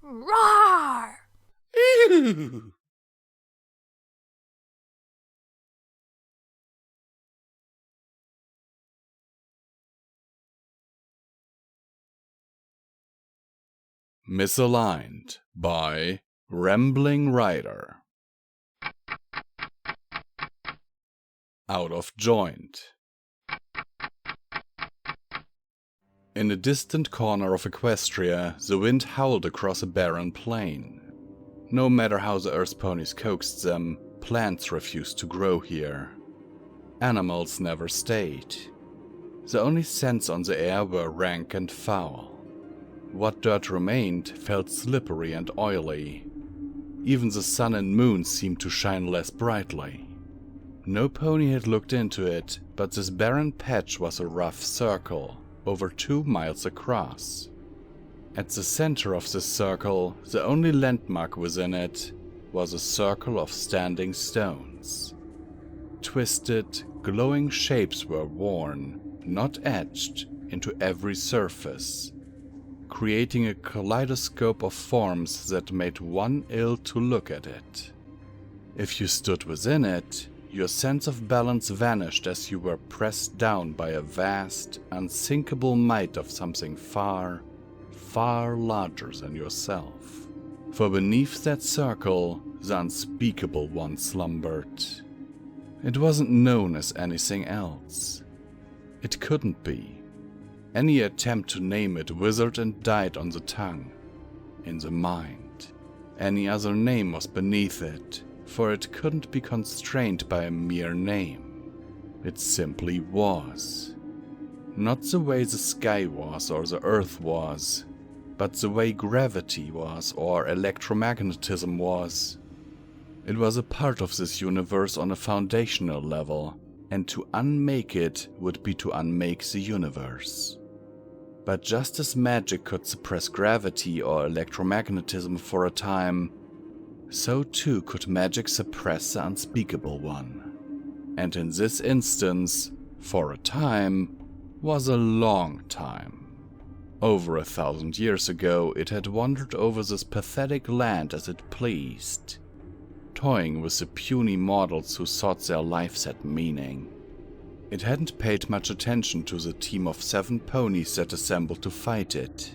Roar! Ew. Misaligned by Rambling Writer. Out of joint. In a distant corner of Equestria, the wind howled across a barren plain. No matter how the earth ponies coaxed them, plants refused to grow here. Animals never stayed. The only scents on the air were rank and foul. What dirt remained felt slippery and oily. Even the sun and moon seemed to shine less brightly. No pony had looked into it, but this barren patch was a rough circle, over 2 miles across. At the center of this circle, the only landmark within it, was a circle of standing stones. Twisted, glowing shapes were worn, not etched, into every surface, creating a kaleidoscope of forms that made one ill to look at it. If you stood within it, your sense of balance vanished as you were pressed down by a vast, unsinkable might of something far, far larger than yourself. For beneath that circle, the unspeakable one slumbered. It wasn't known as anything else. It couldn't be. Any attempt to name it withered and died on the tongue, in the mind. Any other name was beneath it, for it couldn't be constrained by a mere name. It simply was. Not the way the sky was or the earth was, but the way gravity was or electromagnetism was. It was a part of this universe on a foundational level, and to unmake it would be to unmake the universe. But just as magic could suppress gravity or electromagnetism for a time, so too could magic suppress the unspeakable one. And in this instance, for a time, was a long time. Over 1,000 years ago, it had wandered over this pathetic land as it pleased, toying with the puny mortals who thought their lives had meaning. It hadn't paid much attention to the team of 7 ponies that assembled to fight it.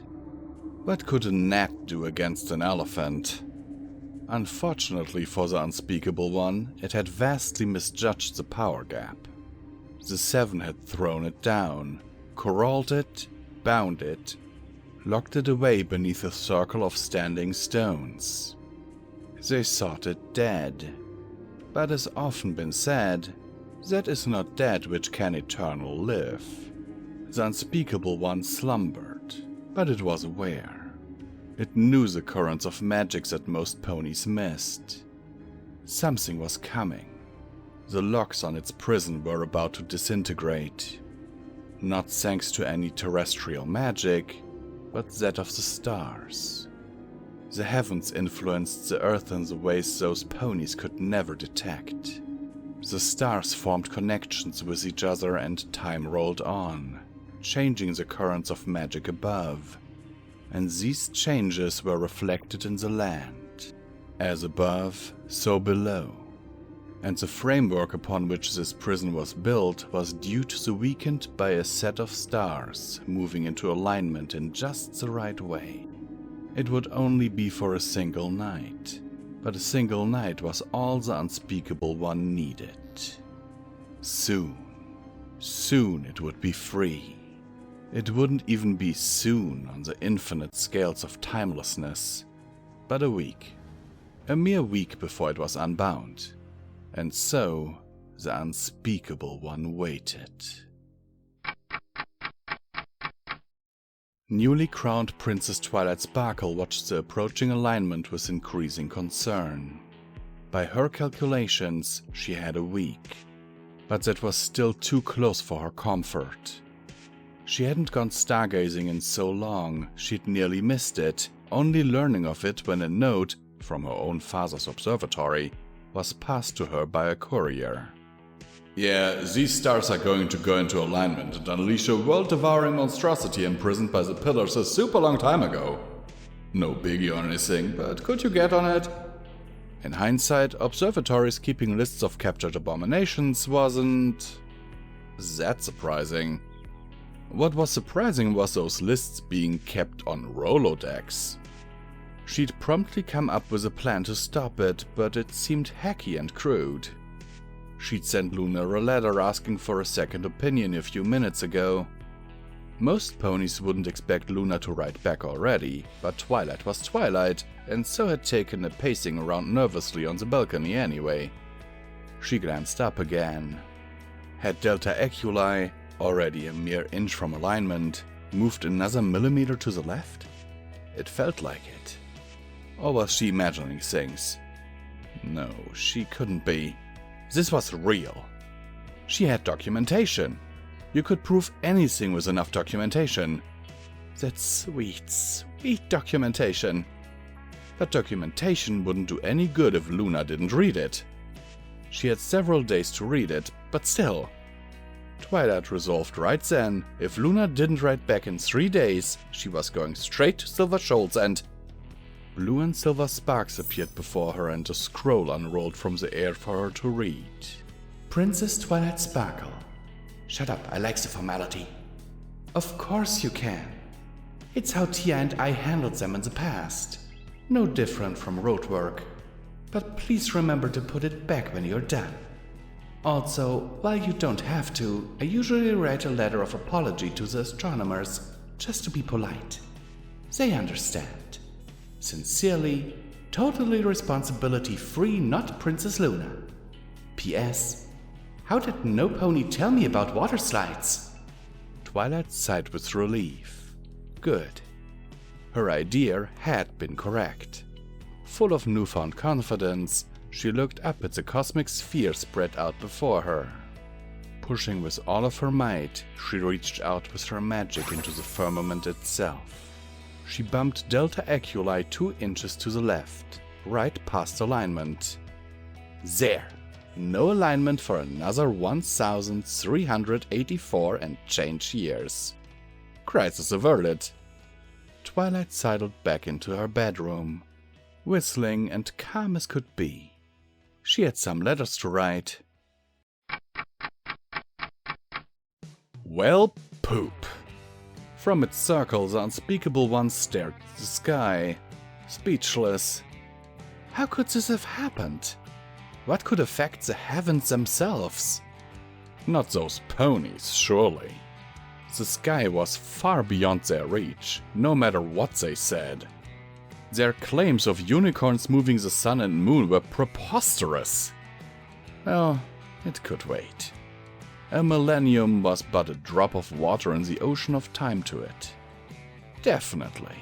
What could a gnat do against an elephant? Unfortunately for the unspeakable one, it had vastly misjudged the power gap. The 7 had thrown it down, corralled it, bound it, locked it away beneath a circle of standing stones. They thought it dead, but as often been said, that is not dead which can eternal live. The unspeakable one slumbered, but it was aware. It knew the currents of magic that most ponies missed. Something was coming. The locks on its prison were about to disintegrate. Not thanks to any terrestrial magic, but that of the stars. The heavens influenced the earth in the ways those ponies could never detect. The stars formed connections with each other and time rolled on, changing the currents of magic above. And these changes were reflected in the land, as above, so below. And the framework upon which this prison was built was due to the weakened by a set of stars moving into alignment in just the right way. It would only be for a single night, but a single night was all the unspeakable one needed. Soon it would be free. It wouldn't even be soon on the infinite scales of timelessness, but a week. A mere week before it was unbound. And so, the unspeakable one waited. Newly crowned Princess Twilight Sparkle watched the approaching alignment with increasing concern. By her calculations, she had a week, but that was still too close for her comfort. She hadn't gone stargazing in so long, she'd nearly missed it, only learning of it when a note, from her own father's observatory, was passed to her by a courier. Yeah, these stars are going to go into alignment and unleash a world-devouring monstrosity imprisoned by the pillars a super long time ago. No biggie or anything, but could you get on it? In hindsight, observatories keeping lists of captured abominations wasn't that surprising. What was surprising was those lists being kept on Rolodex. She'd promptly come up with a plan to stop it, but it seemed hacky and crude. She'd sent Luna a letter asking for a second opinion a few minutes ago. Most ponies wouldn't expect Luna to write back already, but Twilight was Twilight, and so had taken a pacing around nervously on the balcony anyway. She glanced up again. Had Delta Eculi, already a mere inch from alignment, moved another millimeter to the left? It felt like it. Or was she imagining things? No, she couldn't be. This was real. She had documentation. You could prove anything with enough documentation. That's sweet, sweet documentation. But documentation wouldn't do any good if Luna didn't read it. She had several days to read it, but still. Twilight resolved right then, if Luna didn't write back in 3 days, she was going straight to Silver Shoals and... Blue and silver sparks appeared before her and a scroll unrolled from the air for her to read. Princess Twilight Sparkle. Shut up, I like the formality. Of course you can. It's how Tia and I handled them in the past. No different from road work. But please remember to put it back when you're done. Also, while you don't have to, I usually write a letter of apology to the astronomers, just to be polite. They understand. Sincerely, totally responsibility-free, not Princess Luna. P.S. How did no pony tell me about water slides? Twilight sighed with relief. Good. Her idea had been correct. Full of newfound confidence, she looked up at the cosmic sphere spread out before her. Pushing with all of her might, she reached out with her magic into the firmament itself. She bumped Delta Eculi 2 inches to the left, right past alignment. There! No alignment for another 1,384 and change years. Crisis averted. Twilight sidled back into her bedroom, whistling and calm as could be. She had some letters to write. Well, poop. From its circle, the unspeakable one stared at the sky, speechless. How could this have happened? What could affect the heavens themselves? Not those ponies, surely. The sky was far beyond their reach, no matter what they said. Their claims of unicorns moving the sun and moon were preposterous. Well, it could wait. A millennium was but a drop of water in the ocean of time to it. Definitely.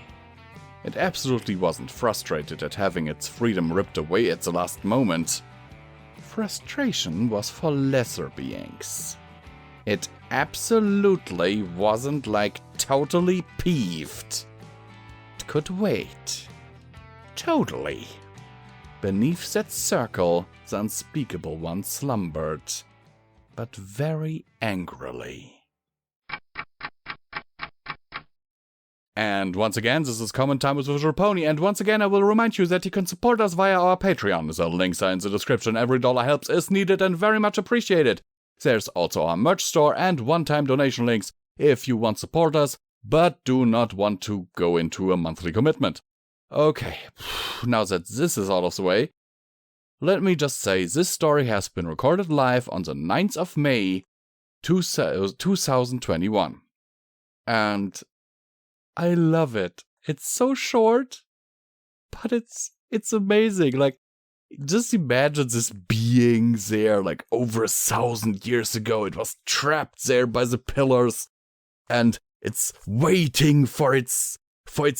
It absolutely wasn't frustrated at having its freedom ripped away at the last moment. Frustration was for lesser beings. It absolutely wasn't like totally peeved. It could wait. Totally. Beneath that circle, the unspeakable one slumbered, but very angrily. And once again, this is Common Time with Visual Pony, and once again I will remind you that you can support us via our Patreon. The links are in the description. Every dollar helps, is needed, and very much appreciated. There's also our merch store and one-time donation links if you want to support us, but do not want to go into a monthly commitment. Okay, now that this is out of the way, let me just say this story has been recorded live on the 9th of May 2021. And I love it. It's so short, but it's amazing. Like, just imagine this being there, like, over 1,000 years ago. It was trapped there by the pillars, and it's waiting for its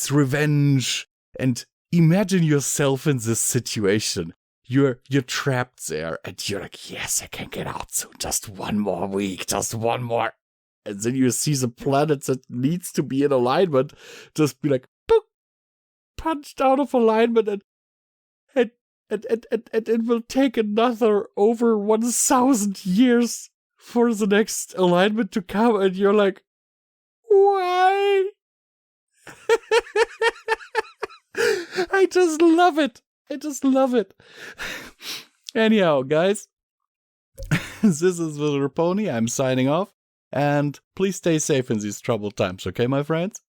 revenge. And imagine yourself in this situation. You're trapped there, and you're like, yes, I can get out soon. Just one more week, just one more. And then you see the planet that needs to be in alignment just be like, boop, punched out of alignment, and it will take another over 1,000 years for the next alignment to come, and you're like, why? I just love it. I just love it. Anyhow, guys, this is Visual Pony. I'm signing off. And please stay safe in these troubled times, okay, my friends?